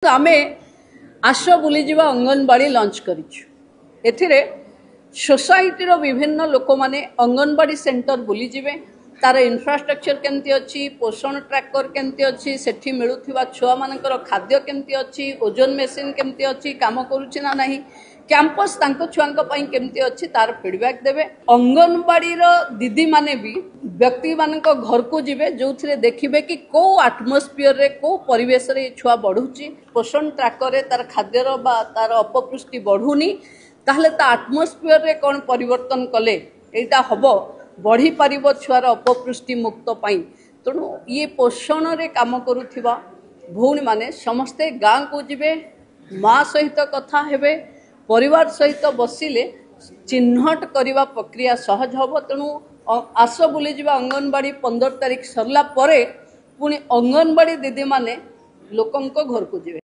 आमे आस बुलीजा अंगनवाड़ी लंच कर सोसाइटी विभिन्न लोक मैंने अंगनवाड़ी सेंटर बुलीजे तार इंफ्रास्ट्रक्चर केमती अच्छी पोषण ट्रैकर केमती अच्छी सेठी मिलुथिबा छुआ मानकर खाद्य केमती अच्छी ओजन मेसीन केमती अच्छी काम करुछि ना नहीं कैंपस तांको छुआंको पई केमती अच्छी तार फीडबैक देबे। अंगनवाड़ी दीदी माने भी व्यक्ति मानक घर को जिबे जो देखिबे कि को एटमॉस्फियर रे को परिवेश रे छुआ बढ़ुची पोषण ट्रैकर रे तार खाद्यर बा तार अपपुष्टि बढ़ुनी ताहले ता एटमॉस्फियर रे कौन परिवर्तन कले एटा हबो बढ़ी पारिबो छुआर अपपुष्टि मुक्त पाई। तेणु ये पोषण रे काम करुथिबा भौणी माने समस्ते गाँ को जिबे माँ सहित कथा हेबे परिवार सहित बसिले चिन्हट करने प्रक्रिया सहज हम। तेणु आस बुलीजा अंगनवाड़ी 15 तारीख सरला परे पुणी अंगनवाड़ी दीदी माने लोकंक घर को जिबे।